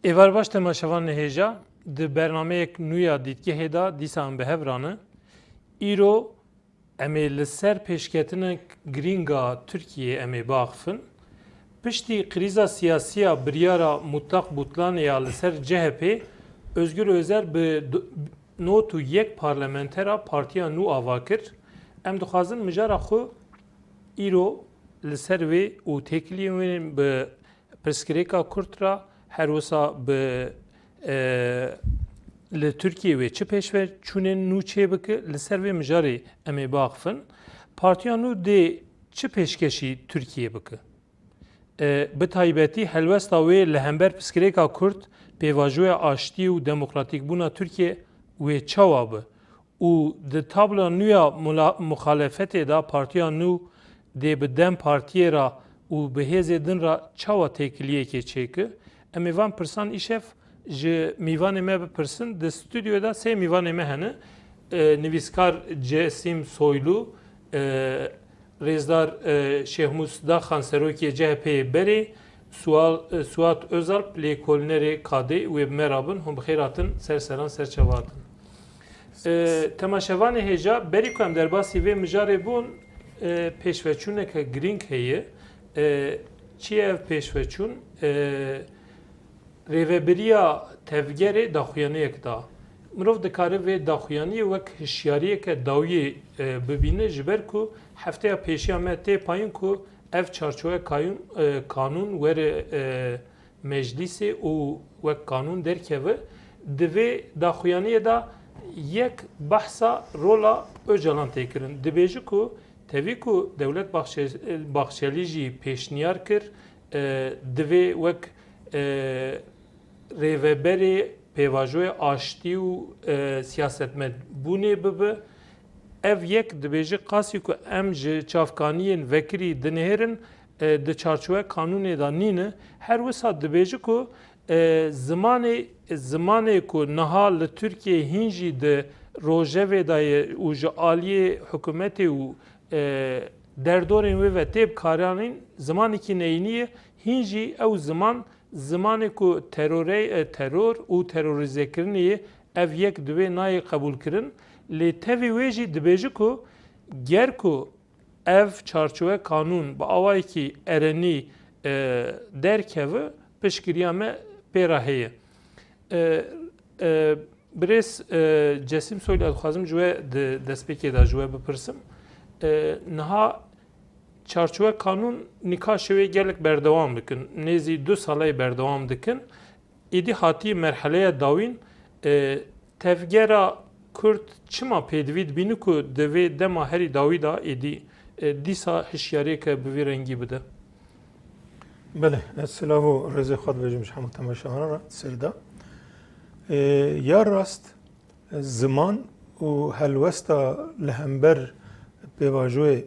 Evar baş temaşavan nehêja di bernameyek nûya dîtgehê da dîsan bi hev rane. Îro em ê li ser pêşketina girînga Tirkiyeyê em ê biaxivin. Piştî krîza siyasî biryara mutlaq bûtlanê ya li ser CHP, Özgür Özel bi not û yek parlamentera partiya nû ava kir. Em dixwazin mijara xwe îro li ser wê û têkiliyên wê bi pirsgirêka Kurd ra her wisa bi li Tirkiye ve çi pêşveçûnên nû çêbike li ser vê mijarê em ê biaxivin. Partiya nû dê çi pêşkêşî Tirkiye bike? Bi taybetî helwesta wê li hember pirsgirêka Kurd pêvajoya aştî û demokratîkbûna Tirkiye wê çawa bi? û di tabla nûya muxalefetê da partiya nû dê bi dem partiyê ra û bi hêzê din ra çawa têkiliyekê çêke? Em ê van pirsan îşev ji mîvanê me bipirsin. Di stüdyoda sê mîvanê me hene. Nivîskar Cesim Soylu, rêzdar Şehmus Daxan Serokê CHP'ye berê, Suat Özalp lêkolnerê kadê wê bi me rabin. Hûn bi xêr hatin, serseran serçeva hatin. Temaşevanê hêja berî ku em derbasî vê mijarê bûn pêşveçûneke girîng heye. Çi ev pêşveçûn? Rêveberiya tevgerê daxuyaniyek da. Mirov dikare vê daxuyaniyê wek hişyariyeke dawiyê bibîne ji ber ku hefteya pêşiya me tê payîn ku ev çarçoya kanûn were meclisê û wek kanûn derkeve. Di vê daxuyaniyê da yek behsa rola Öcalan tê kirin. Dibêje ku tevî ku Dewlet Baxşelî jî pêşniyar kir, divê wek rêveberê pêvajoya aştî û siyasetmedbûnê bibe. Ev yek dibêje qasî ku em ji çavkaniyên vekirî dinêrin di çarçoya kanûnê da nîne. Her wisa dibêje ku zimanê ku niha li Tirkiye hîn jî di rojevê da ye û ji aliyê hikûmetê û derdorên wê ve tê bikaranîn zimanekî neyînî ye. Hîn jî ew zimanê ku teror û terorîzekirinê ye, ev yek divê nayê qebûlkirin. Lê tevî wê jî dibêje ku ger ku ev çarçoya kanûn bi awayekî erenî derkeve, piştgiriya me pê re heye. Birêz Cesim Soylu dixwazim ji we di destpêkê da ji we bipirsim. Niha çarçoya kanûn nîka şevê gelek berdewam dikin. Nêzî 2 salayê berdewam dikin. Êdî hatiye merheleya dawîn tevgera Kurd çima pêdivî dibîne ku di vê dema herî dawî da êdî dîsa hişyariyeke bi vê rengî bide. Bele, ez silav û rêzê xwe dibêjim ji hemû temaşevanan re serî da. Ya rast ziman û helwesta li hember pêvajoyê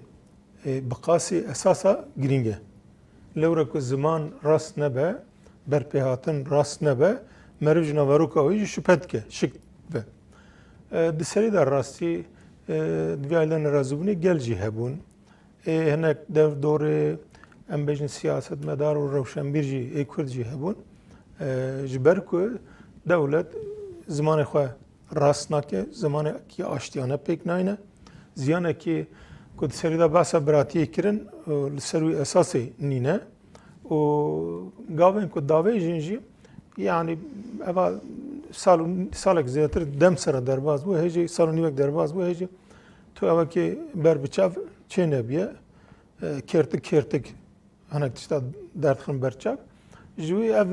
bi qasî esasa girîng e. Lewre ku ziman rast nebe, berpêhatin rast nebe, meriv ji naveroka wî jî şüphe dike, şik be. Di serî de rastî divê aylên razîbûnê gel jî hebûn. Hinek devdorê em bêjin siyasetmedar û rewşenbîr jî ê Kurd jî hebûn. Ji ber ku dewlet zimanê xwe rast nake, zimanekî aştiyane pêk nayîne. Ziyanekî ku di serî de behsa biratiyê kirin li ser wî esasê nîne. û gavên ku davêjin jî yani eva salek zêdetir dem sera derbas bû hêjî sal û nîvek derbas bû hêjî tu evekê ber bi çav çê nebiye kêrtik hinek tişta derdixin ber çav ji wî ev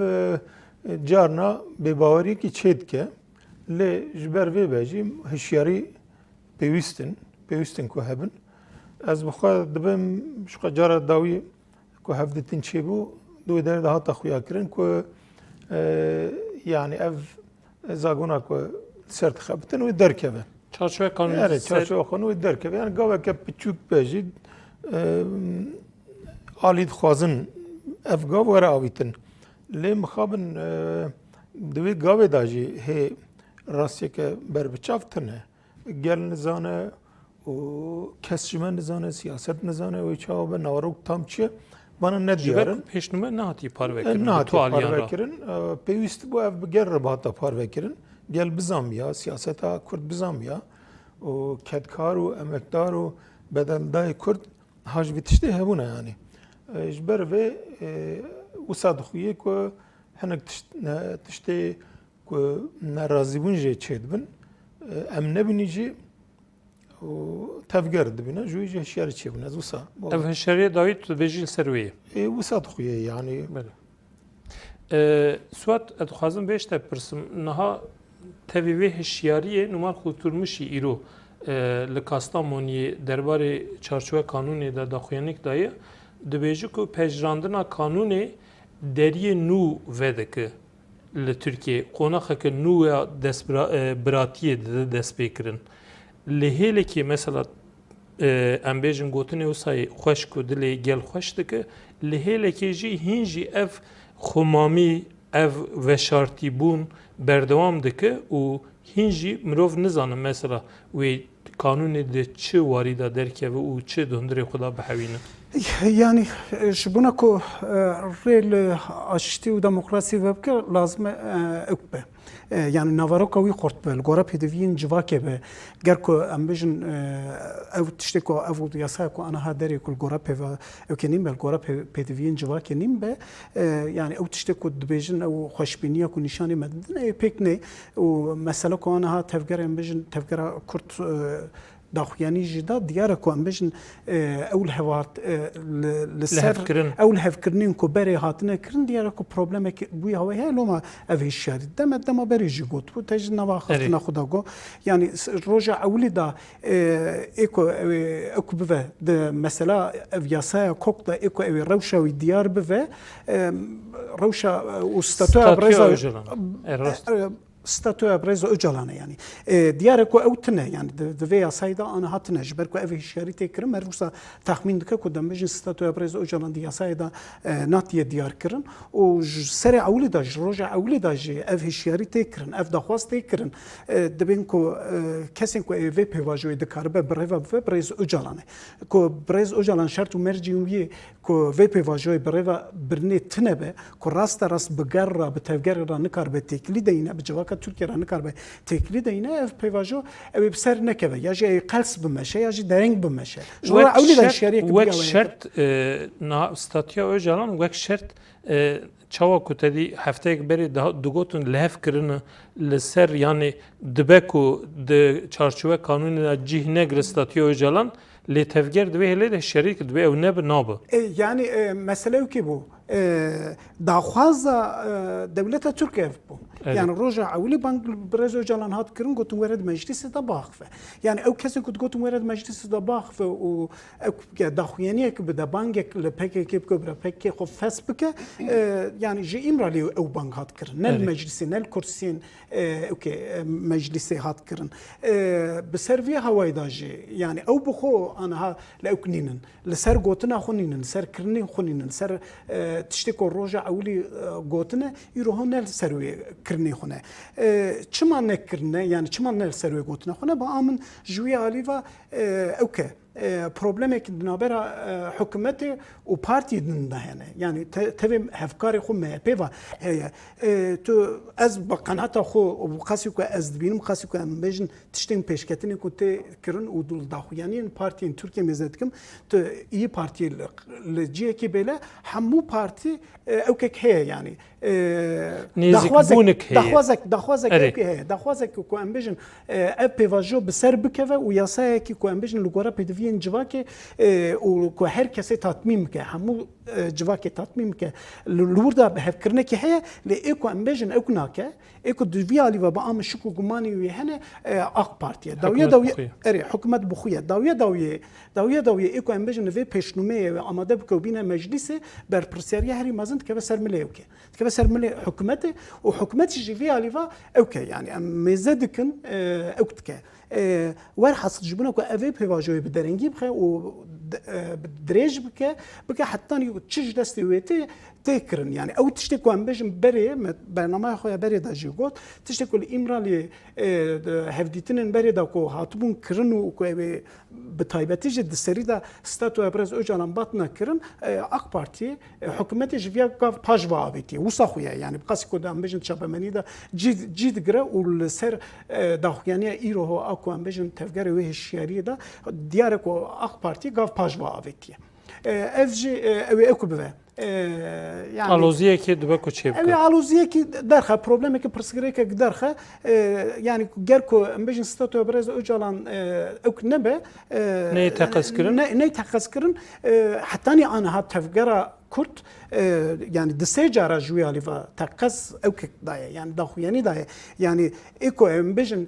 carna bêbaweriyekî çê dike lê ji ber vê ve jî hişyarî pêwîstin ku hebin. Ez bi xwe dibim ji xwe cara dawî ku hevdîtin çêbû dû derê de hata xuya kirin ku yani ev zagona ku ser dixebitin wê derkeve. Çarçoya kanûn Çarçoya xwe wê derkeve. Yani gaveke piçûk be jî alî dixwazin ev gav were avîtin. Lê mixabin di vê gavê da jî hê rastiyeke berbiçav tune. Gel nizane û kes ji me nizane, siyaset nizane wê çawa be nawerok tam çi ye. bana ne diyarın? Pêşnûme nehatiye parvekirin. Nehatiye Tu aliyan ra. parvekirin. Pêwîst bu ev bi ger rebata parvekirin. Gel bizamiya, siyaseta Kurd bizamiya. O kedkar û emekdar û bedeldayê Kurd haj vî tiştê hebûne yani. Ji ber vê wisa dixuye ku hinek tiştê ku nerazîbûn jê çêdibin em nebînî jî tevger dibîne ji wî jî hişyarî çêbûne ez wisa. Ev hişyariya dawî tu dibêjî li ser wê ye. Wisa dixuye yani. Suat ez dixwazim vê te pirsim niha tevî vê hişyariyê numan xuturmişî îro li Kastamoniyê derbarê çarçoya kanûnê de daxuyanîk dayê dibêje ku pejrandina kanûnê deriyê nû vedike li Tirkiye qonaxeke nû ya destbiratiyê dide dest pêkirin. Li hêlekê mesela em bêjin gotinê wisa xweş ku dilê gel xweş dike li hêlekê jî hîn jî ev xumamî ev veşartîbûn berdewam dike û hîn jî mirov nizanin mesela wê kanûnê de çi warî da derkeve û çi dundirê xwe da bihewînin. Yani ji buna ku rêl aştî û demokrasî vebike lazim e ew be. Yani navaroka wî xort be li gora pêdiviyên civakê be ger ku em bijin ew tiştê ku ev yasaya ku aniha derê ku li gora evkê nîm be li gora pêdiviyên civakê nîm be yani ew tiştê ku dibêjin ew xweşbîniya ku nîşanê me didin ê pêk ne û mesele ku aniha tevgerên bijin tevgera Kurd daxuyanî jî da diyar ku em bijin ew hevat li ser ew hevkirinên ku berê hatine kirin diyar ku problemek bûye hawê heye loma ev hişyarî demet dema berê jî got bû te jî nava xastina xwe da got yani roja ewlî da ê ku bive di mesela ev yasaya kok da ê ku ew rewşa wî diyar bive rewşa û statuya breza ستاتویا برز اجلانه یعنی دیاره کو اوتنه یعنی دویا سایدا آن هاتنه جبر کو اوی شهری تکرم مروسا تخمین دکه کو دم بجن ستاتویا برز اجلان دیا سایدا ناتیه دیار کرن و سر اولی داج روجا اولی داج اوی شهری تکرن اف دخواست تکرن دبین کو کسین کو اوی پیواجوی دکاربه بروا برز اجلانه کو برز اجلان شرط و مرجیوی کو وی پیواجوی بروا برنی تنبه کو راست بگر را به تفگر را نکار به تکلی دینه به جواک Türkiye ranı karbe tekli de yine ev pevajo ev ser nekeve ya jey qals bimeşe ya jey dereng bimeşe jora awli da şeriye wek şert na statya öjalan wek şert çawa kutedi haftek beri dugotun lev kirin li ser yani dibeku de çarçove kanunu cihne statya öjalan li tevger de hele de şerik de ev ne be nabe yani mesele ki bu daxwaza devleta Türkiye bu yani roja awli bank brezo jalan hat kirin gotun vered meclisi da baxfe yani ev kesin kut gotun vered meclisi da baxfe o daxuyaniye ki de bank le PKK kubra PKK xof fesbike yani ji imrali ev bank hat kirin nel meclisi nel kursin okey meclisi hat kirin bi servi havayda ji yani ev bu xo anha le ukninin le ser gotuna xuninin ser kirinin xuninin ser tiştê ku roja ewlî gotine îro nel ser wê kirinê xwe ne çima nekirine yani çima nel ser wê gotine xwe ne ba min ji wî alî ve ew ke problemek nabera hükümeti o partinin de yani tabii hevkarı xu MHP va tu az baqanata xu bu qasi ku az binim qasi ku bejin tiştin peşketini ku te kirin u dul da yani partinin Türkiye mezetkim tu iyi parti le ki bele hamu parti evkek heye yani daxwazek ku bejin ev pevajo bi ser bikeve u yasaya ki ku bejin lugora pedivi جواکه و که هر کسی تطمیم که همو جواکه تطمیم که لوردا به فکرنه که هی لیکو امبیجن اکنا که اکو دویالی و با ام شکو گمانی و هنه اق پارتیه داویه اری حکومت بخویه داویه اکو امبیجن و پیشنمه و آماده بکو بین مجلس بر پرسیاری هری مازند که بسر ملیو که بسر ملی حکومت و حکومت جویالی و اوکی یعنی مزدکن اوکت که ور حاصل جبنا کو اوی پیواجوی بدرنگی بخه و درج بکه حتی چش دستی ویتی تکرن يعني او تشتكوا عم بيجم بري برنامج خويا بري دا جيغوت تشتكوا الامرالی هفدیتن بري دا کو هاتبون کرن و کو به تایبەتی ji di serî de Statuya Brez Öcalan bat nekirin AK Parti hikûmetê ji vê gav paş ve avêtiye wisa xwe ye yani qasî ku em bêjin çapemenî de cî digire û li ser daxuyaniya îro a ku em bêjin tevgerê wê hişyariyê de diyar ku AK Parti gav paş ve avêtiye ev jî ew ê ku bibe yani aloziyekê dibe ku çê bike aloziyekî derxe problemekî pirsgirêkek derxe yani ger ku em bêjin Statuya Brez Öcalan ew nebe neyê teqezkirin neyê teqezkirin hetanî aniha tevgera Kurt yani di sê cara ji wî alîva teqez ewkek daye yani daxuyanî daye yani êko em bêjin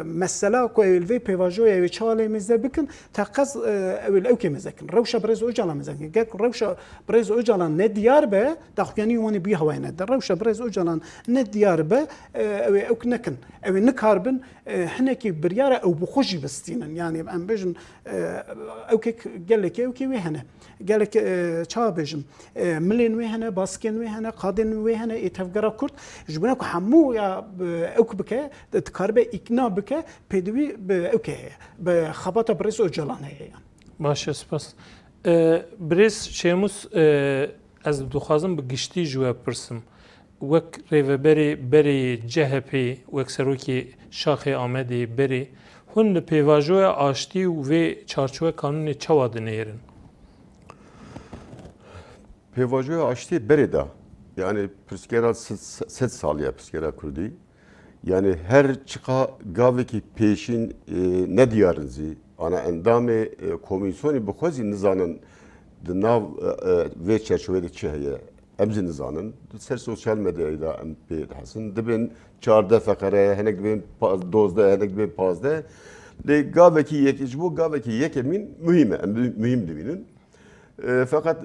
mesela ku ew vê pêvajoya wê çalê mêze bikin teqez ew ewkê mêzekin rewşa Brez Öcalan mêzekin gel ku rewşa Brez Öcalan ne diyar be daxuyanî wanê bî hewayê ne de rewşa Brez Öcalan ne diyar be ew ewk nekin ew nikarbin hinekî biryara ew bi xwe jî bistînin yani em bêjin ewkek gelekê ewkê wê hene gelek çawa bêjim milên wê hene baskên wê hene qadên wê hene ê tevgera Kurd ji bo ku hemû ya ewk bike dikaribe îkna bike pêdivî bi ewkê heye bi xebata Brez Öcalan heye yani. Baş e spas. Brez Şemus ez dixwazim bi giştî ji we pirsim. Wek rêveberê berê CHP wek serokê Şaxê Amedê berê hûn li pêvajoya aştî û vê çarçoya kanûnê çawa dinêrin? Pêvajoya aştî berê da yani pirsgera sed saliye pirsgera Kurdî yani her çiqa gavekî pêşîn ne diyarin zî ana endamê komîsyonê bixwazî nizanin di nav vê çerçeveyê çi heye em jî nizanin ser sosyal medyayê da em pê hesin dibin 14 feqere hinek dibin 12 hinek dibin 15 lê gavekî yekê ji bo gavekî yekê mîn mühim e em mühim dibînin fakat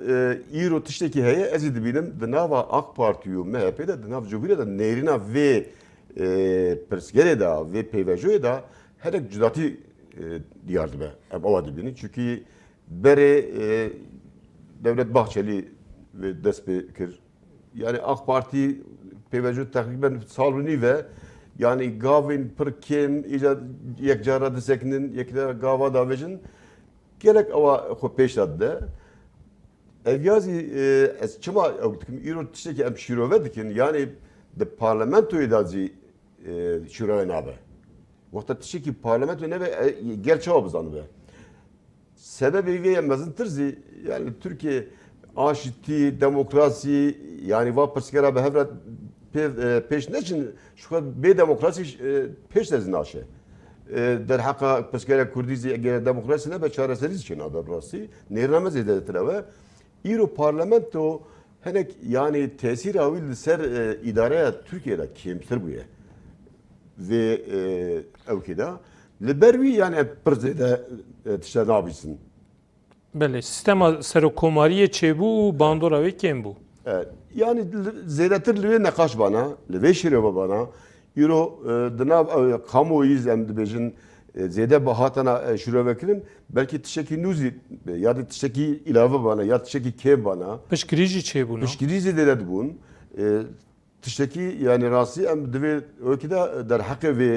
îro tiştekî heye ez ê dibînim di nava AK Parti û MHP de di nav Cumhuriyê de nêrîna vê pirsgerê da vê pêvajoyê da herek cudatî diyar dibe em ava dibînin çünkü berê Devlet Bahçeli ve dest pê kir yani AK Parti pêvajo teqrîben salbûnî ve yani gavên pir kêm îca yek cara disekinin yekî gava davêjin gelek ava xwe pêş da dide Evyazî ez çima ew dikim îro tiştekî em şîrove dikin yani di parlamentoyê da jî şîrove nabe. Wexta tiştekî parlamentoyê nebe gel çawa bizanibe. Sebebê vê ye mezintir zî yani Türkiye aşitî, demokrasî yani va pirsgera bi hevra pêş neçin şu bê demokrasî pêş dezî naşe. Derheqa pirsgera Kurdî zî eger demokrasî nebe çareserî zî çêna be rastî nêrname zêde ditireve îro parlamento hinek yani tesîr awî li ser îdareya Türkiye'de kêmtir bûye vê ewkê da li ber wî yani pir zêde tişte nabîsin. Belê sistema serokkomariyê çêbû û bandora wê kêm bû. Yani zêdetir li wê neqaş bana li vê şîrove bana îro di nav kamuoyî em dibêjin zêde bi hatena şîrovekirin belkî tiştekî nûzî ya da tiştekî ilave bana ya tiştekî kêm bana Piştgirî jî çêbûn. piştgirî zê dêde dibûn tiştekî yani rastî em divê wekî de derheqê vê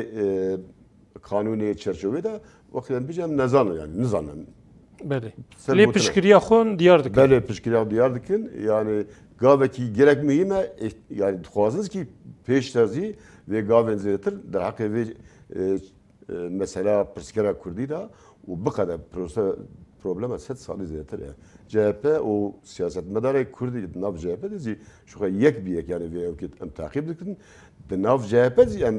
kanûnê çerçevê de wekî em bijî em nezanin yani nizanin. Belê. Lê piştgiriya xwe diyar dikin. Belê piştgiriya diyar dikin yani gavekî gerek mühim e yani dixwazin ki pêş terzî vê gavên zêdetir derheqê vê mesela pirsgera Kurdî da û bikade problema sed salî zêdetir e. CHP û siyasetmedarê Kurdî di nav CHP de zî şuxa yek bi yek yani vê ewkê em teqîb dikin di nav CHP zî em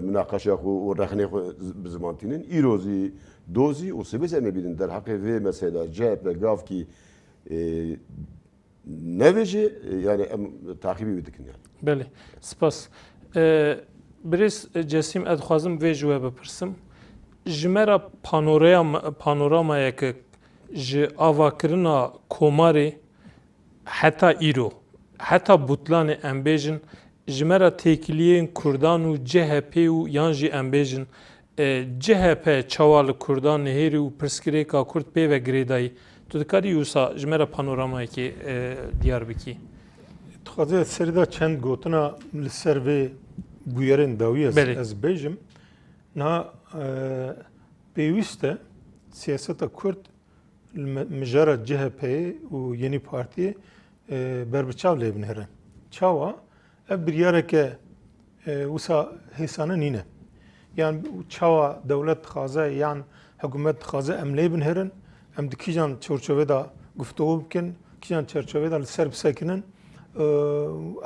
münaqeşa xwe û rexnê xwe bi zimantînin îro zî dozî û sibês em ê bînin derheqê vê mesela CHP gavkî nevê jî yani em teqîbî wî dikin yani. Belê. Spas. Birêz Cesim ez dixwazim vê ji we bipirsim. Ji me re panoramayeke ji avakirina komarê heta îro heta butlanê em bêjin ji me re têkiliyên Kurdan û CHP û yan jî em bêjin CHP çawa li Kurdan nihêrî û pirsgirêka Kurd pê ve girêdayî tu dikarî wisa ji me re panoramayekê diyar bikî. Dixwaze serî da çend gotina li ser vê bûyerên dawî ez bêjim na pêwîst e siyaseta Kurd mijara CHP û Yeni Parti berbiçav lê binêrin. Çawa ev biryareke wisa hêsane nîne. Yani çawa dewlet dixwaze yan hikûmet dixwaze em lê binêrin, em di kîjan çerçeve da guftugû bikin, kîjan çerçeve da li ser bisekinin.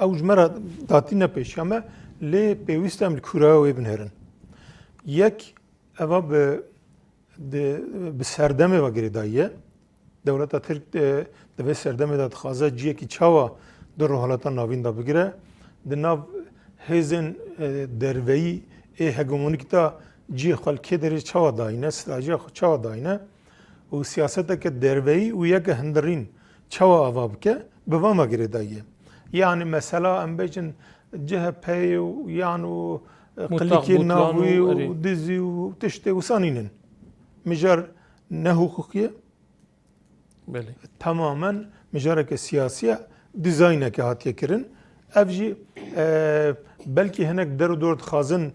Ew ji me re datî nepêşiya me lê pêwîst em li kûraya wê binêrin. Yek eva bi serdemê ve girêdayî dewleta Tirk di vê serdemê de dixwaze ciyekî çawa di rohalata navîn da bigire. Di nav hêzên derveyî ê hegemonîk da ciyê xelkê derê çawa dayîne, stratejiya xwe çawa dayîne û siyaseteke derveyî û yeke hindirîn çawa ava bike bi van ve girêdayî. Yani mesela em bêjin CHP û yan û qilîkê navî û dizî û tiştê wisa nînin. Mijar ne hukukî Belê. tamamen mijareke siyasiye dîzayneke hatiye kirin. Ev jî belkî hinek der û dor dixwazin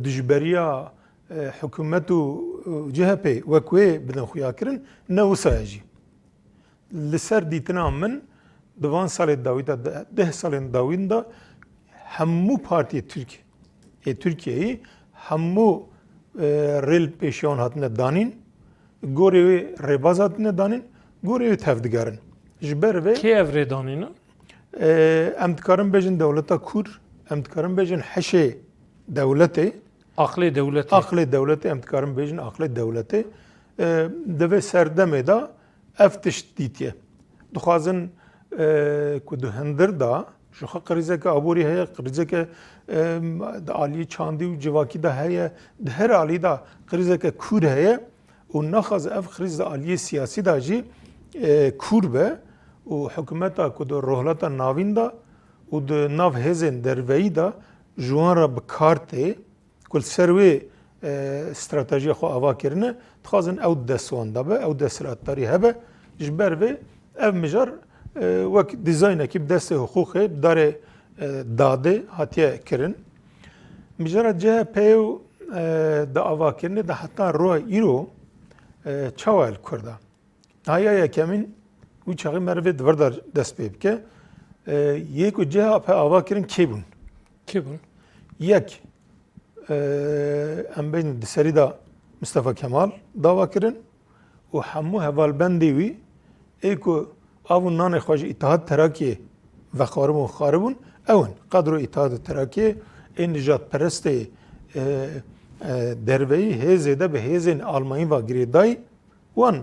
dijberiya hikûmet û CHP wek wê bidin xuya kirin ne wisa ye jî. Li ser dîtina min di van salê dawî de 10 salên dawîn da hemû partiyê Tirkiyeyê hemû rêl pêşiyan hatine danîn, gorê wê rêbaz hatine danîn, gorê wê tevdigerin. Ji ber vê Kê ev rêdanîne? em dikarin bêjin dewleta Kur, em dikarin bêjin heşê dewletê, Aqlê dewletê. aqlê dewletê, em dikarin bêjin aqlê dewletê. Di vê serdemê da ev tişt dîtiye. Dixwazin ku di hindir da ji xwe qrîzeke aborî heye, qrîzeke di aliyê çandî û civakî de heye, di her alî da qrîzeke kûr heye û naxwaze ev qrîz di aliyê siyasî da jî kûr be û hikûmeta ku di rohlata navîn da û di nav hêzên derveyî da ji wan re bi kar tê ku li ser wê stratejiya xwe ava kirine dixwazin ew dest wan da be, ew desthilatdarî hebe ji ber vê ev mijar wek dîzaynekî bi destê hukûkê bi darê dadê hatiye kirin. Mijara CHP û di avakirinê de heta roya îro çawa el Kurda. Haya yekemîn wî çaxî me re vê di vir de dest pê bike. Yê ku CHP ava kirin kê bûn? Kê bûn? Yek em bêjin di serî da Mustafa Kemal dava kirin û hemû hevalbendê wî ê ku av û nanê xwe ji İttihat Terakiyê vexwaribûn xwaribûn ew in. Qedro İttihat Terakiyê ê nijadperestê derveyî hêzê de bi hêzên Almanyî ve girêdayî wan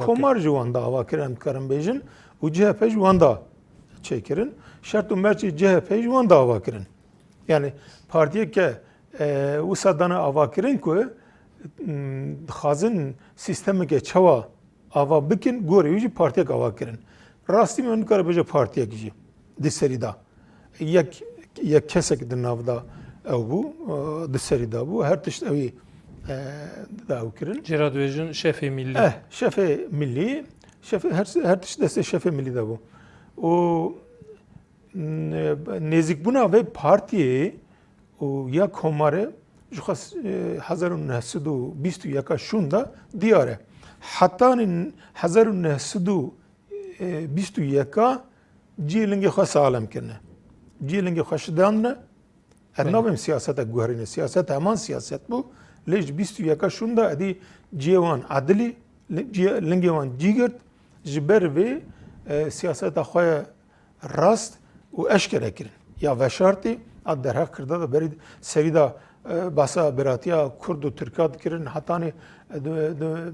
komar ji wan da ava kirin em dikarin bêjin û CHP ji wan da çêkirin. Şert û merçê CHP ji wan da ava kirin. Yani partiyeke wisa dana ava kirin ku dixwazin sîstemeke çawa ava bikin gorê wî jî partiyek ava kirin. Rastî min nikare bêje partiyek jî di serî da. Yek kesek di nav da ew bû, di serî da bû. Her tişt ewî da ew kirin. Cêra dibêjin şefê millî. Şefê millî, her tişt destê şefê millî da bû. û nêzîkbûna vê partiyê û ya komarê ji xwe 1921 şûn da diyar e. Hetanî 1921 ciyê lingê xwe salem kirine. Ciyê lingê xwe şidanine. Ez nabêm siyaseta guherîne. Siyaset heman siyaset bû. Lê ji 21 şûn da edî ciyê wan edilî, lingê wan cî girt ji ber vê siyaseta xwe rast û eşkere kirin. Ya veşartî a derheq kirda da berî serî da basa biratiya Kurd û Tirka dikirin. Hetanî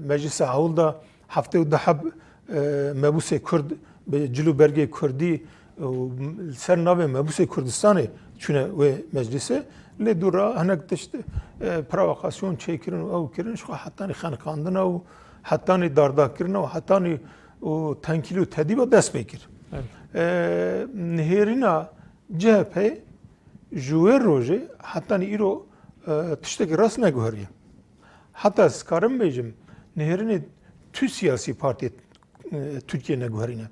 meclisa hewl da heftê û diheb mebûsê Kurd bi cilû bergê Kurdî ser navê mebûsê Kurdistanê çûne wê meclisê. Lê dûra hinek tişt provokasyon çêkirin û ew kirin. Ji xwe hetanî xenqandina û hetanî dardakirina û hetanî tenkîlî û tedîba dest pê kir. Nihêrîna CHP ji wê rojê hetanî îro tiştekî rast neguheriye. Heta ez karim bêjim nihêrînê tû siyasî partiyê Tirkiye neguherîne.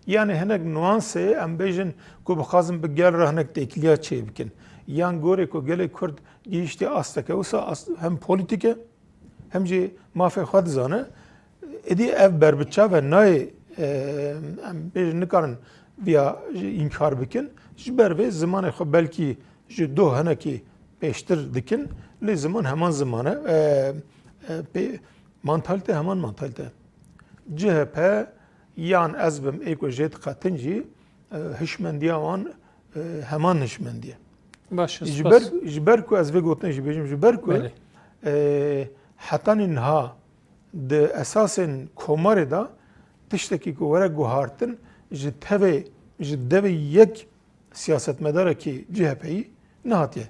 Yani hinek nuansê em bêjin ku bixwazin bi gel re hinek têkiliya çê bikin. Yan gorê ku gelê Kurd gihîştî asteke wisa hem polîtîk e hem jî mafê xwe dizane êdî ev berbiçav ve nayê em bêjin nikarin vîya înkar bikin ji ber vê zimanê xwe belkî ji do hinekî pêştir dikin lê ziman heman ziman e mantalite heman mantalite CHP yan ez bim ê ku jê diqetin jî hişmendiya wan heman hişmendiye باشه ji ber ku ez vê gotin jî bêjim ji ber ku بله hetanî niha di esasên komarê da tiştekî ku were guhartin ji tevê ji devê yek siyasetmedarekî CHP'yî nehatiye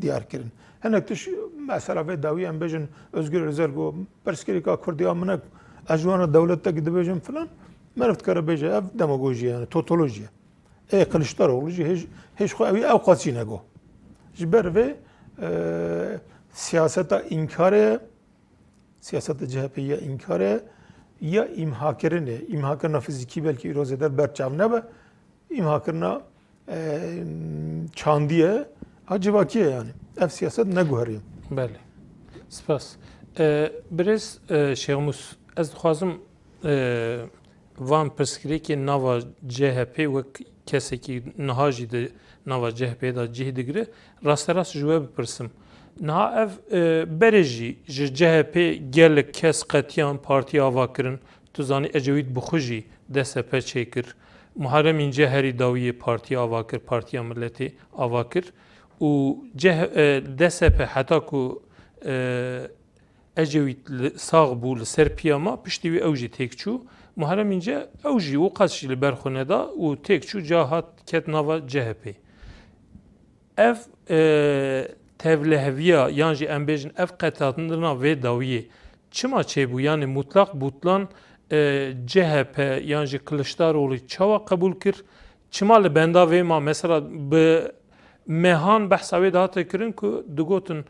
diyar kirin. Hinek tiş mesela vê dawî em bêjin Özgür Özel got pirsgirêka Kurdiya minek ez ji wan re dewletekî dibêjim filan meriv dikare bêje ev demagoji yani totoloji ye. Kılıçdaroğlu jî hêj xwe ew ew qasî nego. Ji ber vê siyaseta înkarê siyaseta CHP'ye înkarê ya imhakirinê imhakirina fizîkî belkî îro zêde berçav nebe imhakirina çandiye ha civakiye yani ev siyaset neguherî. بله سپاس برز شیخموس از دخوازم وان پرسکری که نوا CHP و کسی که نهاجی ده نوا CHP دا جه دگره راست راست جواب بپرسم نه اف برجی CHP گل کس قطیان پارتی آوا کرن تو زانی اجوید بخوجی DSP چیکر محرم اینجا هری داوی پارتی آوا کر پارتی ملتی آوا کر و DSP حتی که اجوید ساغ بول سر پیاما پشتی وی اوجی تکچو محرم اینجا اوجی و قصشی لبرخونه دا و تکچو جاهات کت نوا CHP اف tevlehviya yani embejin ev qetatındırına ve daviye çima çebu yani mutlak butlan CHP yani Kılıçdaroğlu çava kabul kir çima li benda ve ma mesela be mehan behsa ve daha tekirin ku dugotin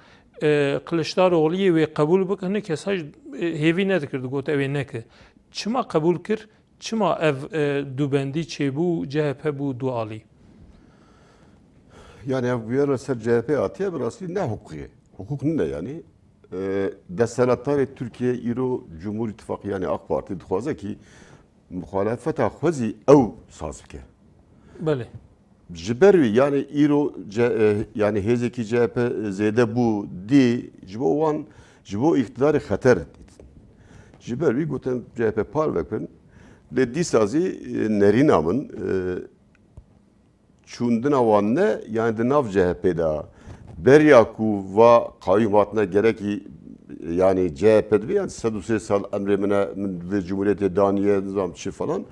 Kılıçdaroğlu ve kabul bik hene kesaj hevi ne tekir dugot ev ne ki çima kabul kir çima ev dubendi çebu CHP bu duali Yani bu yer ser CHP atiye burası ne hukuki? Hukuk ne yani? Deselatari Türkiye İro Cumhur İttifakı yani AK Parti dixwaze ki muhalefeta xwezî ew saz bike. Bele. Ji ber wî yani îro yani hêzekî CHP zêde bû dî ji bo wan ji bo îktidarê xeter ji ber wî gotin CHP par vekirin lê dîsa zî nerîna min çûndina wan ne yani di nav CHP da beriya ku va qawîm hatine gerekî yani CHP dibe yani 103 sal emrê min vê Cumhuriyetê daniye nizam çi falan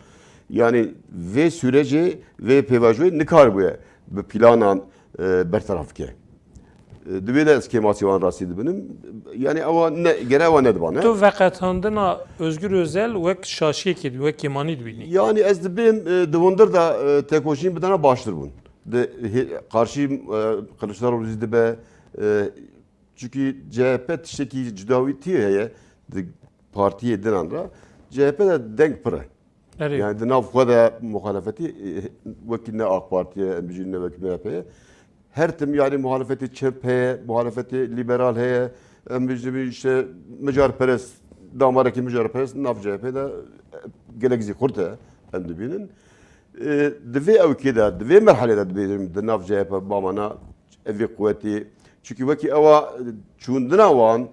yani vê sürecê vê pêvajoyê nikar bûye bi planan bertaraf bike. Divê de ez kêmasî wan rastî dibinim yani ewa ne gere ewa nedibane. Tu veqetandina Özgür Özel wek şaşiyekê wek kêmanî dibînî. Yani ez dibêm di windir da têkoşîn bidana baştir bûn. Karşı Kılıçdaroğlu zî dibe çünkü CHP tiştekî cudawîtiyê heye di partiyê dinan ra CHP de denk pir e. Yani di nav xwe de muhalefetî wekî ne AK Partiye em bijî ne wekî MHP'ye her tim yani muhalefetî çep heye muhalefetî liberal heye em bijî işte micarperest damarekî micarperest nav CHP'de gelek zî xurt e em dibînin divê ewkê de divê merhelê de dibêjim di nav CHP bamana evê quwetî çünkü wekî ewa çûndina wan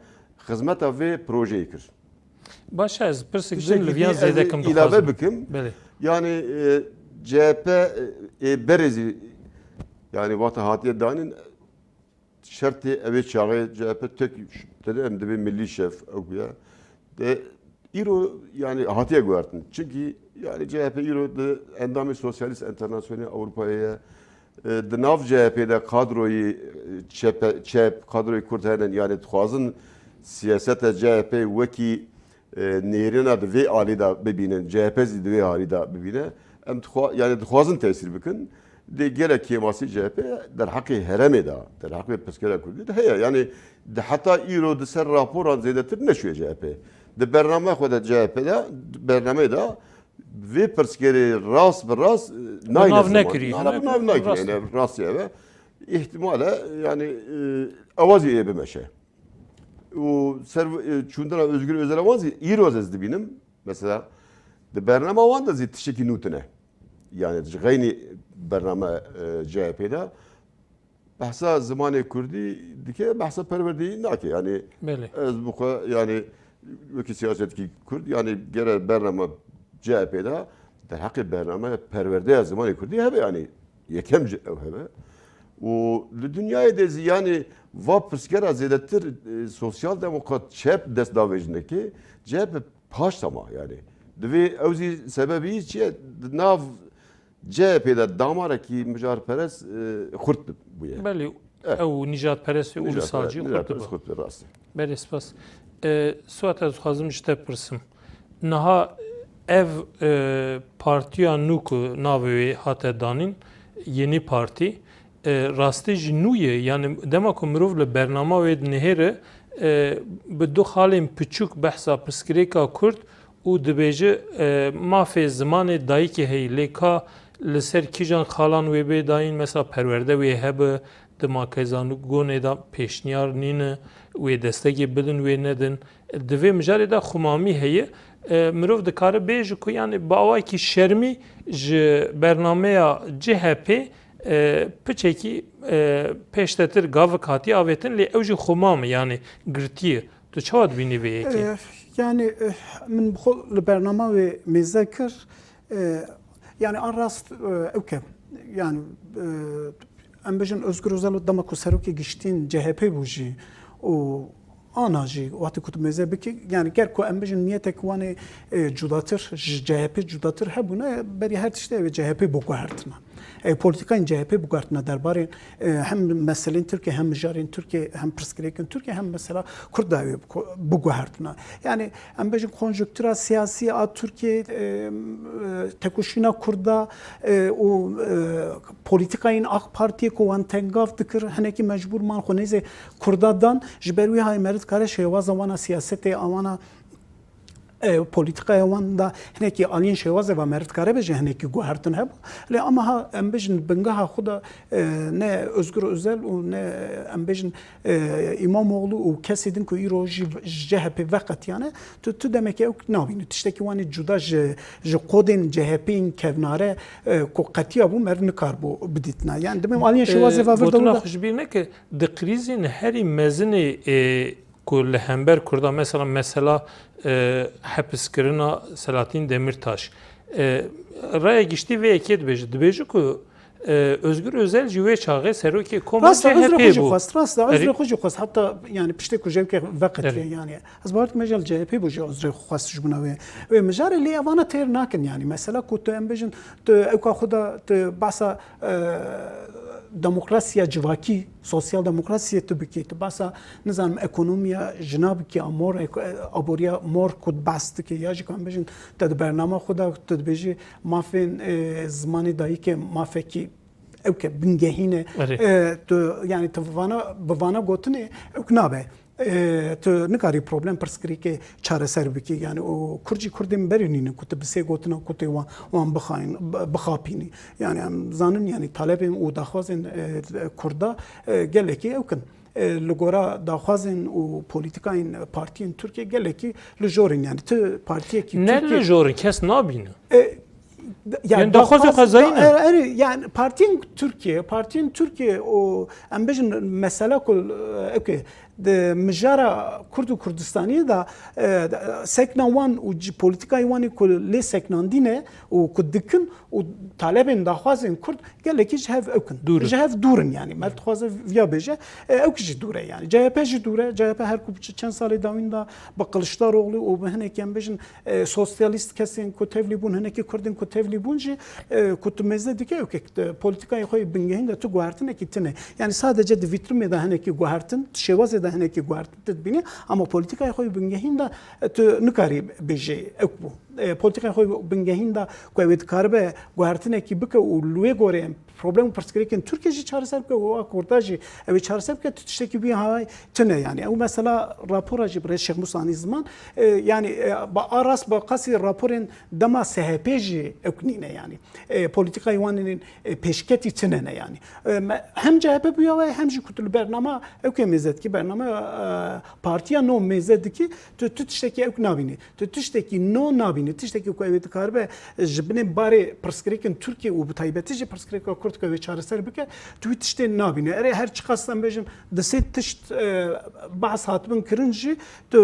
xizmeta vê projeyê kir. Başa ez pirsek din li viyan zêdekim ilave bikim. Bele. Yani CHP berezî yani vata hatiye danîn şertê evê çaxê CHP tek em divê millî şef ew ya de îro yani hatiye guhertin çünkü yani CHP îro di Endamê Sosyalîst Enternasyonê Ewropayê di nav CHP'de kadroyu çep kadroyu Kurd hene yani dixwazin siyaseta CHP wekî nêrîna di vê alî da bibînin CHP zî di vê alî da bibîne em yani dixwazin tesîr bikin de gelek kêmasî CHP derheqê herêmê da derheqê piskera Kurdî de heye yani de heta îro di ser raporan zêdetir neşuye CHP di bername xwe de CHP'de bernamê da vê pirskerê rast bi rast nav nekirî. Nav nekirî yani rastî ve ihtimale yani ewa zî ê bimeşe. o çundana Özgür Özel avaz İroz ez dibînim. Mesela de bername wan da zî tişekî nû tune. Yani gayni bername CHP'de behsa zamanê Kurdî dike behsa perwerdeyî nake. Yani ez bu yani wekî siyasetkî Kurd yani gere bername CHP'de derheqê bername perwerdeya zamanê Kurdî hebe yani yekem ew hebe. û li dünyayê de zî yani va pirsgera zêdetir sosyal demokrat çep dest davêjinekê CHP paş tama yani. Divê ew zî sebebî çi ye nav CHP'de damarekî mijarperest xurt bûye. Belê ew nîjadperest û ulusalcî xurt bi rast. Belê spas. Suat ez dixwazim ji te pirsim. Niha ev partiya nû ku navê wê hate danîn Yeni Parti rastî jî nû ye yani dema ku mirov li bernama wê dinihêre bi du xalên piçûk behsa pirsgirêka Kurd û dibêje mafê zimanê dayîkê heye lê ka li ser kîjan xalan wê bê dayîn mesela perwerde wê hebe di makezangonê de pêşniyar nîne wê destekê bidin wê nedin di vê mijarê de xumamî heye mirov dikare bêje ku yani bi awayekî şermî ji bernameya CHP piçekî pêştetir gavik hatiye avêtin lê ew jî xumam yani girtiye. Tu çawa dibînî vê yekê? Yani min bixwe li bernama wê mêze kir yani an rast ewke yani em bêjin Özgür Özel dema ku serokê giştîn CHP bû jî û ana jî watî ku tu mêze bikî yani ger ku em bêjin niyetek wanê cudatir ji CHP cudatir hebûne berî her tiştê ew CHP biguhertina. Politikayên CHP biguhertina derbarê hem meselên Tirkiye hem mijarên Tirkiye hem pirsgirêkên Tirkiye hem mesela Kurd da biguhertina. Yani em bêjin konjonktûra siyasî a Tirkiye tekuşîna Kurda û politikayên AK Partiye ku wan tengav dikir hinekî mecbûr man xwe nêzê Kurda dan ji ber wî hayê merit kare şêwaza wana siyasetê awana politikaya wan da hinekî aliyên şêwazê ve meretkare bêje hinekî guhertin hebû lê ama ha em bêjin bingeha xwe da ne Özgür Özel û ne em bêjin İmamoğlu û kesê din ku îro jî CHP veqetiyane tu demekî ew nabînî tiştekî wanê cuda ji qodên CHP'ên kevnare ku qetiya bû mer nikar bû bidîtina yani demê aliyên şêwazê ve vir Gotuna xweşbîr neke di krîzên herî mezinê ku li hember Kurda mesela hepiskirina Selahattin Demirtaş raya giştî vê yekê dibêje dibêje ku Özgür Özel jî wê çaxê serokê Koma CHP bû. Rasta Özre xwe jî xwest hatta yani piştê ku jevkê veqetiye yani ez bawer dikim mejal CHP bû jî Özre xwest ji bûna wê mijarê lê evana têr nakin yani mesela ku tu em bêjin tu ew ka xwe da tu behsa demokrasiya civakî, sosyal demokrasiya tu bikî, tu behsa nizanim ekonomiya jina bikî amor aboriya mor ku behs dikî ya jî em bêjin te di bernama xwe da tu dibêjî mafên zimanê dayîkê mafekî ewke bingehîne tu yani tu bi vana gotinê ew nabe. Tu nikarî problem pirsgirêkê çareser bikî yani o Kurd jî Kurdên berînîne ku tu bi sê gotina ku tê wan bixapînî yani em zanin yani talebên û daxwazên Kurda gelekî ewkin. Li gora daxwazên û polîtikayên partiyên Tirkiye gelekî li jorên yani tu partiyekî Ne li jorên kes nabîne? Yani daxwazê xwezayîne. Yani partiyên Tirkiye o em bêjin mesela ku okay د مجارا کرد و کردستانی دا سکنا وان و پولیتیکای وانی کو لی سکناندینه و کدکن و طالبین داخوازن کرد گله کی جهف اکن جهف دورن yani mert خوازه ویا بجه اوکی دوره yani CHP ji دوره CHP her ku çen salı davinde Kılıçdaroğlu o heneken bejin sosyalist kesin ku tevli bun heneki kurdin ku tevli bunji ku tumezde dike ok politikayı koy bingehin de tu guartin ekitine yani sadece de vitrime de heneki guartin şevaze de heneki guartin tedbini ama politikayı koy bingehin de tu nikari beje ekbu politika xwe bingehîn da ku ew dikaribe guhertinekî bike û lê gorê problem pirsgirêkên Tirkiye jî çareser bike û Kurda jî ew ê çareser bike tu tiştekî wî havayê tune yani ew mesela rapora jî bi Şeyx Musa Nîzman yani aras ba qasî raporên dema SHP jî ewnîne yani politikayê wan pêşketî tune yani hem CHP bûye ve hem jî kutul bernama ew mêzet ki bernama partiya no mêzet dikî tu tiştekî ew nabînî tu tiştekî no nabînî tiştekî ku ew dikaribe ji binê barê pirsgirêkên Tirkiye û bi taybetî jî pirsgirêka Kurd ku ew çareser bike tu tiştê nabînî erê her çi qastan bêjin di sê tişt behs hatibin kirin jî tu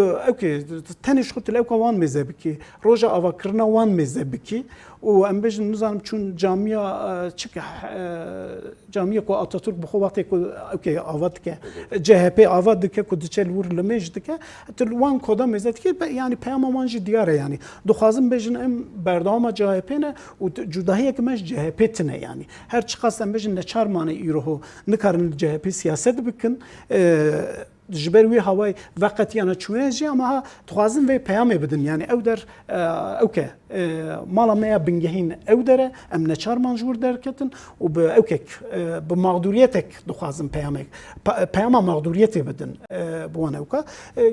tenê ji xwe ew wan mêze bikî roja avakirina wan mêze bikî û em bêjin nizanim çûn camiya çike camiya ku Atatürk bi xwe wextê ku ava dike CHP ava dike ku diçe li wir li mêj dike tu wan koda mêze dike yani peyama wan jî diyar e yani dixwazim bêjin em berdewama CHP ne û cudahiyek me ji CHP tune yani her çi qas em bêjin neçar mane îro nikarin li CHP siyaset bikin ji ber wî hawayê veqetiyana çûye jî ama dixwazin vê peyamê bidin yani ew der ew mala me ya bingehîn ew dere em neçarman ji wir derketin û bi ew bi mağduriyetek dixwazin peyama mağduriyetê bidin bi wan ewka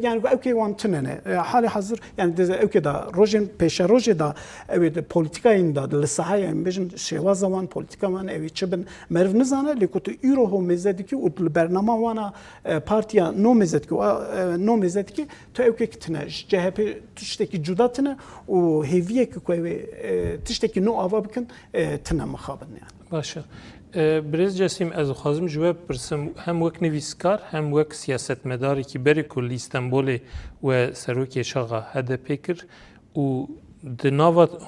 yani ew wan tune ne halê hazir yani ew da rojên pêşa rojê da ew politikayên da li sahayê em bêjin şêwaza wan politika wan ew çi bin meriv nizane lê ku tu îro mêze dikî û li bernama wana partiya no mêzet ki tu ew tune CHP tiştekî cuda tune û hêviyekî ku ew tiştekî no ava bikin tune mixabin yani. Başa. Birêz Cesim ez dixwazim ji we bipirsim hem wek nivîskar hem wek siyasetmedarekî berê ku li Stenbolê we serokê şaxa HDP kir û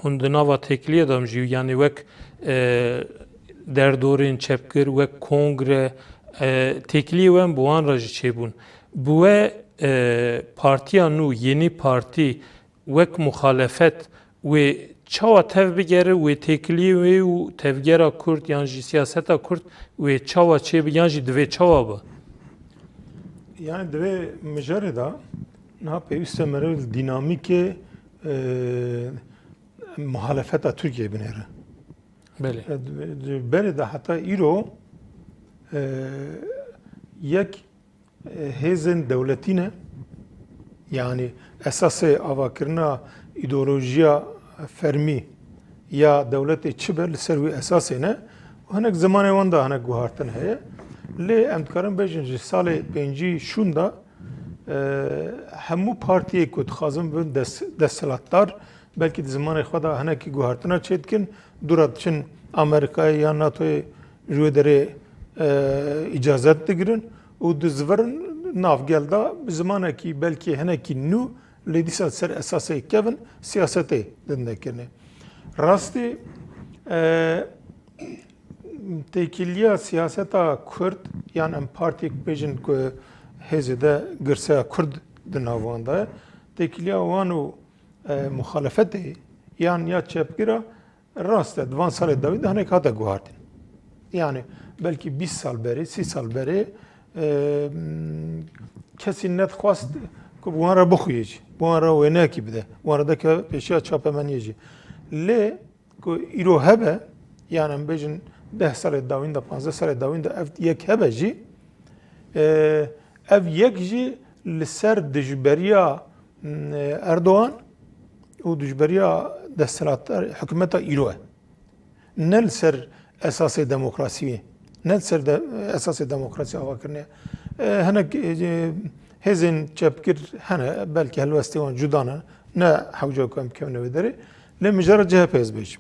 hûn di nava têkiliyê de jî yani wek derdorên çepkir wek kongre têkiliyê wan bi wan re jî çêbûn. Bu we partiya nû yeni partî wek muxalefet wê çawa tev bigere wê têkiliyê wê û tevgera Kurd yan jî siyaseta Kurd wê çawa çêbi yan jî divê çawa bi. Yani divê mijarê da niha pêwîst e meriv dînamîkê muhalefeta Tirkiye binêre. Belê. Berê de heta îro yek hêzên dewletî ne yani esasê avakirina îdeolojiya fermî ya dewletê çi be li ser wî esasê ne hinek zimanê wan da hinek guhartin heye lê em dikarin bêjin ji salê pêncî şûn da hemû partiyê ku dixwazin bin desthilatdar belkî di zimanê xwe da hinekî guhartina çê dikin dûra diçin Amerîkayê ya NATOyê ji wê derê îcazet digirin û di zivirin navgel da bi zimanekî belkî hinekî nû lê dîsa ser esasê kevin siyasetê din nekirine. Rastî têkiliya siyaseta Kurd yan em partiyek bêjin ku hêzê de girseya Kurd di nav wan da ye têkiliya wan û muxalefetê yan ya çepgira rast e di van salê dawî de hinek hate guhartin. Yani belkî 20 sal berê 30 sal berê kesî nedixwast ku bi wan re bixuye jî bi wan re wê nekî bide wan re dike pêşiya çapemeniyê jî lê ku îro hebe yani em bêjin 10 salê dawîn de 15 salê dawîn de ev yek hebe jî ev yek jî li ser dijberiya Erdoğan û dijberiya desthilatdar hikûmeta îro e ne li ser esasê demokrasiyê ne li ser esasê demokrasî avakirinê hinek hêzên çepkir hene belkî helwestê wan cuda ne ne hewca ku em kevne wê derê lê mijara CHP ez bêjim.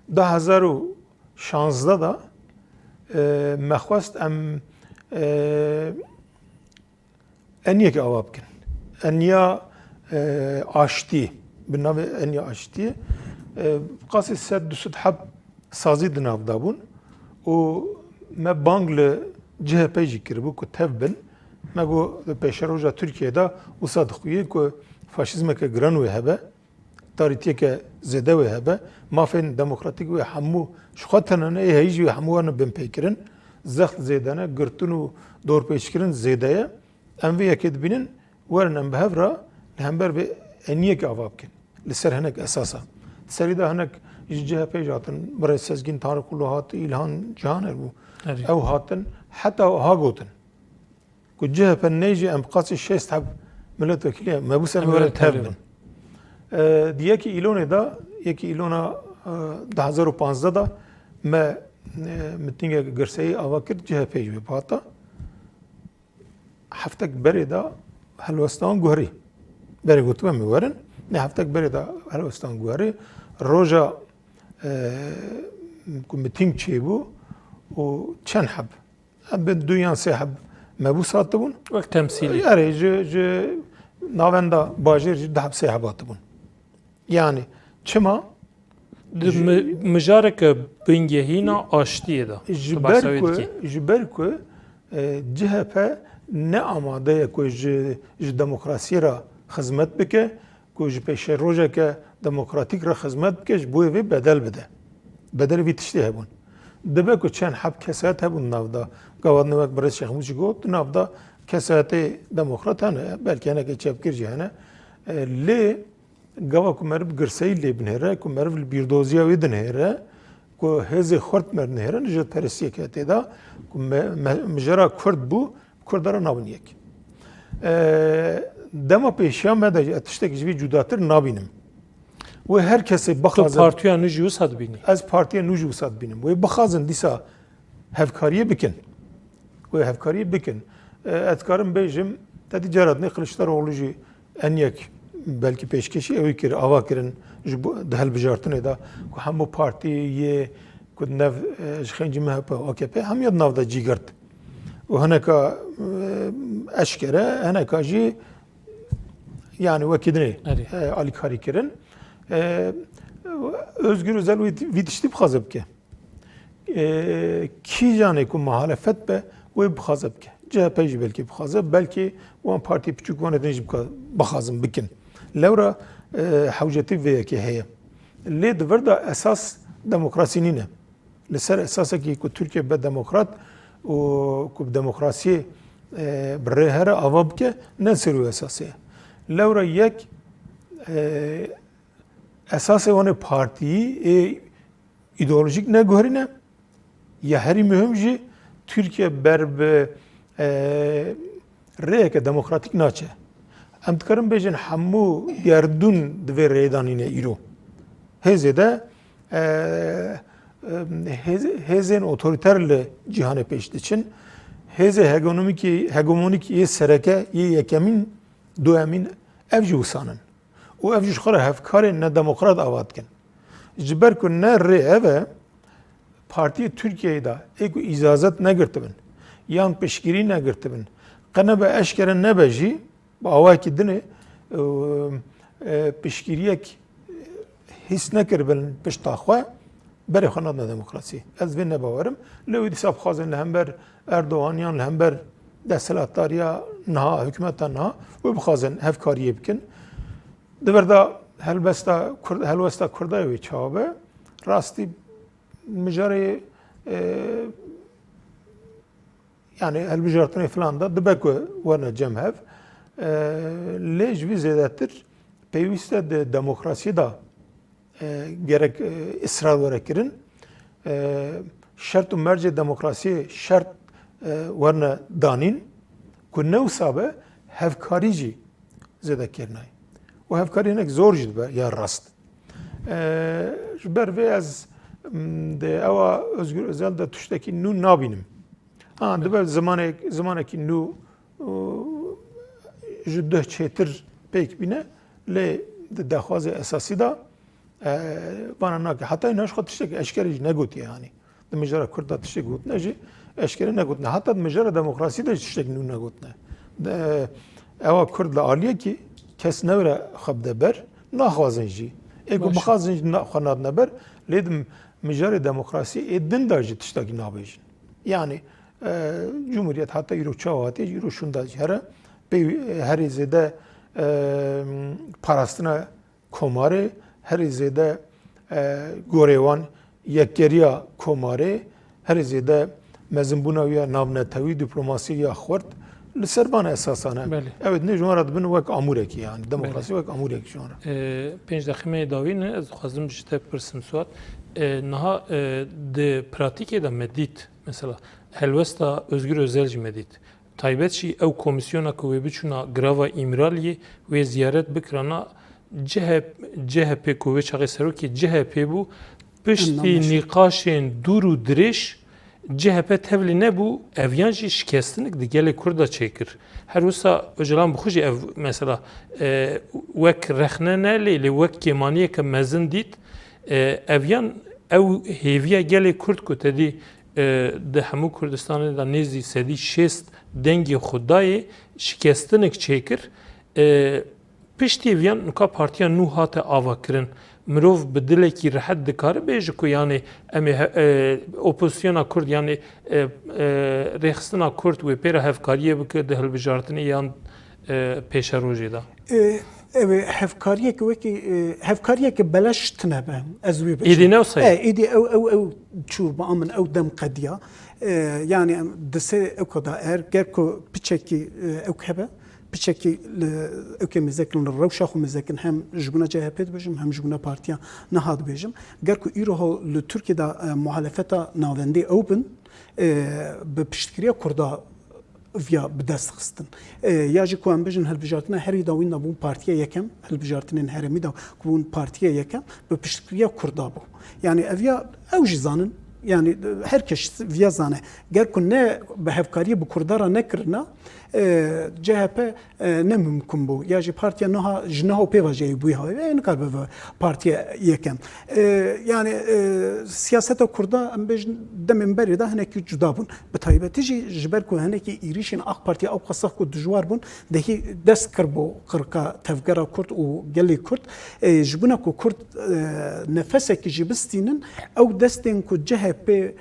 2016 da me xwest em eniyekê ava bikin eniya aştî bi navê eniya aştî qasî sed du heb sazî di nav dabûn û me bang li CHP jî kiribû ku tev bin me got pêşeroja Tirkiyeyê wisa dixuye ku faşîzmeke giran wê hebe tarîtiyeke zêde wê hebe mafên demokratîk wê hemû ji xwe tenane ê heyî jî wê hemû wan bin pêkirin zext zêde ne girtin û dorpêçkirin zêde ye em vê yekê dibînin werin em bi hev re li hember vê eniyekê ava bikin لسر هنک اساسا سری ده هنک CHP جاتن برای سزگین تارک الله هات ایلهان جهان بو او هاتن حتی ها گوتن که CHP نیجی ام قاسی شست حب ملت وکیلیه مبوسه مورد تبن دیگه که ایلونه دا یکی ایلونا 2015 دا ما متنگ گرسایی آوا کرد CHP جوی پاتا هفتک بری دا هلوستان گوهری بری گوتو میورن نه هفتک بری دا هلوستان گوهری روجا متنگ چی بو و چند حب به دویان سه حب مبوسات بون وقت تمثیلی یاری ج ناوندا باجر ده حب سه حبات بون yani çima مجارك بنجهينا آشتیه دا جبر کو CHP ne amade ku ji demokrasiye ra xizmet bike ku ji pêşê rojeke demokratîk ra xizmet bike ji bo vê bedel bide. Bedel vî tiştê hebûn. Dibe ku çend heb keset hebûn navda. Gavadnivek Birêz Şexmûz jî got navda kesetê demokrat hene belkî hinekê çepkir jî hene. Lê gava ku meriv girseyî lê binêre ku meriv li bîrdoziya wê dinêre ku hêzê xurt mer dinêre ji perestiyekê tê da ku mijara Kurd bû Kurdara nabin yek. Dema pêşiya me de tiştekî ji vî cudatir nabînim. Wê her kesê تو bixazin پارتیا نجیو صد بینی ez partiya nû jî wisa dibînim. Wê bixazin dîsa hevkariyê bikin. Wê hevkariyê bikin. Ez karim bêjim tedî caradnê Kılıçdaroğlu jî en yek belkî pêşkêşî ew kir ava kirin ji di helbijartinê da ku hemû partiyê ku nev ji xêncî MHP AKP hemû nav da cîgirt. û hineka eşkere hineka jî yani wekî dinê alîkarî kirin. Özgür Özel wî tiştî bixwaze bike. Kîjanê ku muhalefet be wê bixwaze bike. CHP jî belkî bixwaze belkî wan partî piçûk wan din jî bixwazin bikin. Lewra hewcetî vê yekê heye. Lê di vir da esas demokrasî nîne. Li ser esasekî ku Tirkiye be demokrat û ku demokrasiyê bi rê here ava bike ne serû esasê ye. Lewra yek esasê wan ê partiyî ê îdeolojîk neguherîne ya herî mühim jî Tirkiye ber bi rêyeke demokratîk naçe. Em dikarin bêjin hemû gerdûn divê rêdanîne îro. Hêzê de hêzên otoriter li cîhanê pêş diçin. Hêzê hegemonîk yê sereke yê yekemîn doyemîn ev jî wisanin. û ev jî ji xwe re hevkarên nedemokrat ava dikin. Ji ber ku ne rê ev e Partiyê Tirkiyeyê da ê ku îzazet negirtibin yan piştgirî negirtibin qene be eşkere nebe jî bi awayekî dinê piştgiriyek hîs nekiribin pişta xwe berê xwe nadine demokrasî. Ez vê nebawerim. Lê wê dîsa bixwazin li hember Erdogan yan li hember desthilatdariya niha hikûmeta niha wê bixwazin hevkariyê bikin. Di vir da helbesta Kurdayê wê çabe rastî mijarê yani helbijartinê filan da dibe ku werne cem hev lê ji vî zêdetir pêwîst e di demokrasiyê da gerek israr were kirin şert û mercê demokrasiyê şert werne danîn ku ne wisa be hevkarî jî zêdekirînayê. û hevkarî hinek zor jî dibe ya rast. Ji ber vê ez de ewa Özgür Özel de tiştekî nû nabînim. Dibe zimanekî nû ji duh çêtir pêk bîne lê di daxwazê esasî da bana nake. Heta neş xwe tiştek eşkerî jî negotiye yanî. Di mijara Kurd da tiştek gotine jî eşkerî negotine. Heta di mijara demokrasî de tiştek nû negotine. Ewa Kurd li aliyekî kes nevre xwe bide ber naxwazin jî. Ê ku bixwazin jî xwe nadine ber lê di mijarê demokrasî ê din da jî tiştekî nabêjin. Yani Cumhuriyet hatta îro çawa hatiye îro şunda jî here herî zêde parastina komarê herî zêde gorêwan yekkeriya komarê herî zêde mezinbûna ya navnetewî dîplomasî ya xurt لسربان اساسانه بله. evet ne jwara dibin wek amûrekî yani demokrasî wek amûrekî jwara پێنج دەخمەیە داوین ez dixwazim ji te pirsim Suat niha di pratikê de me dît mesela helwesta Özgür Özel jî me dît taybet jî ew komisyona ku wê biçûna grava îmraliyê wê ziyaret bikirana CHP ku wê çaxê serokê CHP bû piştî nîqaşên dûr û dirêj CHP tevlî nebû evyan jî şikestinik di gelê Kurda çêkir. Her wisa Öcalan bixwe jî ev mesela wek rexne ne lê wek kêmaniyeke mezin dît evyan ew hêviya gelê Kurd ku tedî di hemû Kurdistanê de nêzî sedî şêst dengê Xudayê şikestinik çêkir piştî viyan nuka partiya nû hate avakirin mirov bi dilekî rehet dikare bêje ku yani em opozisyona Kurd yani rêxistina Kurd wê pêra hevkariyê bike di hilbijartinê yan pêşerojê de. Evet, hevkariyek wekî hevkariyek beleş tune be ez wê Êdî new sayê. Êdî ew çû ba min ew dem qediya yani disê ew kada er ger ku piçekî ew hebe piçekî ew mêzekin li rewşa xwe mêzekin hem ji bûna CHP dibêjim hem ji bûna partiya niha dibêjim ger ku îro li Tirkiyeyê de muhalefeta navendê ew bin bi piştgiriya Kurda via bi dest xistin ya jî ku em bijin hilbijartina herî dawîn da bûn partiya yekem hilbijartinên herêmî da ku bûn partiya yekem bi piştgiriya Kurda bû yani eviya ew jî zanin yani herkes via zane ger ku ne bi hevkariyê bi Kurdara nekirina CHP ne mümkün bu ya jî partiya niha ji niha pêva jeyî bûye hayê nikar bi partiya yekem yani siyaseta Kurda em bêjin demên berê de hinekî cuda bûn bi taybetî jî ji ber ku hinekî êrişên AK Partiya ew qeseh ku dijwar bûn dehî dest kir bo qirka tevgera Kurd û gelê Kurd ji bûna ku Kurd nefesekî jî bistînin ew destên ku CHP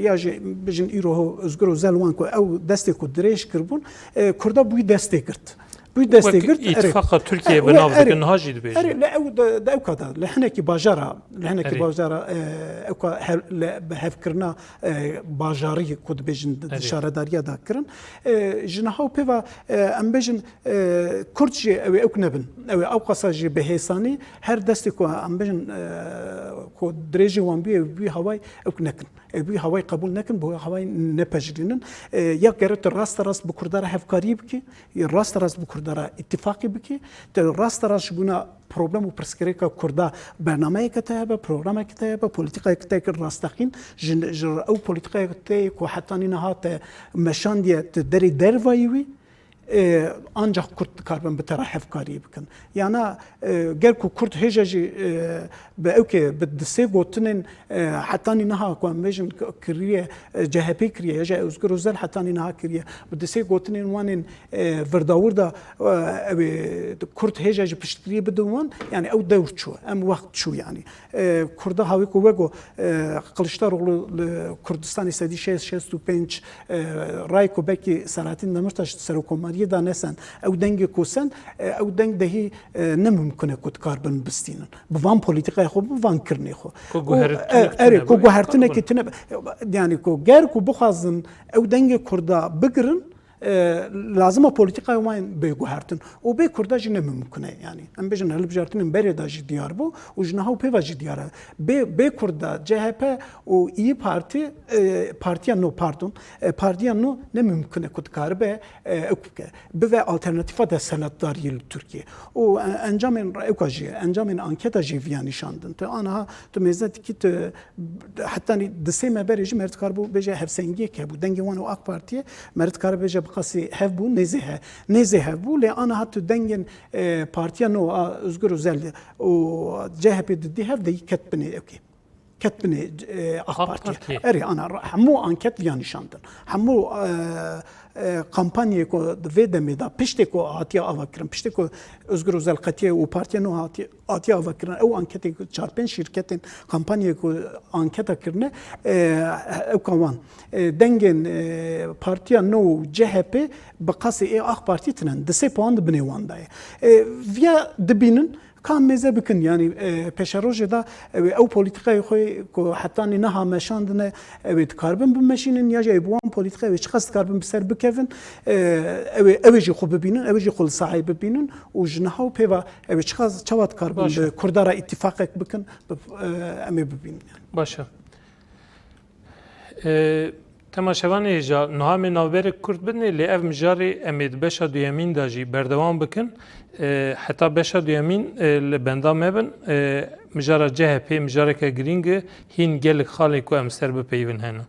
ya jî bijin îro Özgür Özel wan ku ew destê ku dirêj kirbûn Kurda bûyî destê girt. Bûyî destê girt. İttifaqa Tirkiye bi nav dikin niha jî dibêjin. Ew de ew kadar li hinekî bajara li hinekî bajara ew bi hevkirina bajarî ku dibêjin şaredariya da kirin ji niha pêva em bêjin Kurd jî ew nebin ew qasa jî bi hêsanî her destê ku em bêjin ku dirêjî wan bûye bûyî hawayê ew nekin bûyî hawayê qebûl nekin bûyî hawayê nepejirînin ya geret rast bi Kurdara hevkarî bikî rast bi Kurdara ittifaqî bikî te rast bûna problem û pirsgirêka Kurda bernameyeke te hebe programeke te hebe polîtikayeke te kir rastexîn ji ew polîtikayeke te ku hetanî niha te meşandiye te derê dervayî wî ancak Kurd dikarbin bi tera hevkarî bikin yana ger ku Kurd hêja jî bi ewkê bi disê gotinên hetanî niha ku em bêjin kiriye CHP kiriye ya jî Özgür Özel hetanî niha kiriye bi disê gotinên wanên virdawir da Kurd hêja jî piştgiriyê bidin wan yani ew dewr çû em wext çû yani Kurda havî ku wego Kılıçdaroğlu Kurdistanê sedî 65 ray ku bekî Selahattin Demirtaş serokkomariyê da nesen ew dengê ku sen ew deng dehî ne mümkün e ku dikarbin bistînin bi van polîtikaya xwe bi van kirinê xwe ku guhertinekê tune yani ku ger ku bixwazin ew dengê Kurda bigirin lazıma politikaya wan bê guhertin û bê Kurda jî ne mümkün e yani em bêjin hilbijartinên berê da jî diyar bû û ji niha pêva jî diyar e bê Kurda CHP û İYİ Parti partiya nû pardon partiya nû ne mümkün e ku dikaribe ew bike bive alternatîfa deseletdariyê li Tirkiye û encamên ew jî encamên anketa jî viya nîşandin te aniha tu mêze dikî tu hetanî disê me berê jî me dikar bû bêje hevsengiyek hebû dengê wan û AK Partiye me dikar bêje qasî hev bû nêzê hev bû lê aniha tu dengên partiya nû Özgür Özel û CHP didî hev de ketbinê ewkê ketbinê AK Partiye erê ana hemû anket viya nîşandin hemû kampanyayê ku vê demê da piştê ku hatiye avakirin piştê ku Özgür Özel qetiye û partiya nû hatiye avakirin ew anketê ku 4-5 şîrketên kampanyayê ku anketa kirine ew wan dengên partiya nû CHP bi qasî AK Parti tinin disê puan dibinê wan daye viya dibînin کام مزه بکن یعنی پشروج دا او پلیتیکای خوی که حتی نه مشاندنه کاربن بمشینن یا جای بوان پلیتیکای چه قصد کاربن بسر بکفن اوجی خوب ببینن اوجی خل صاحب ببینن و جنها و پیوا چه قصد چواد کاربن کردارا اتفاق بکن امی ببینن باشه تماشاوان ایجا نهام نوبر کرد بدنی لی اف مجاری امید بشا دویمین داجی بردوام بکن حتی بشا دویمین لبندا مبن مجارا جهپی مجارا که گرینگ هین گلک خالی کو امستر بپیون هنه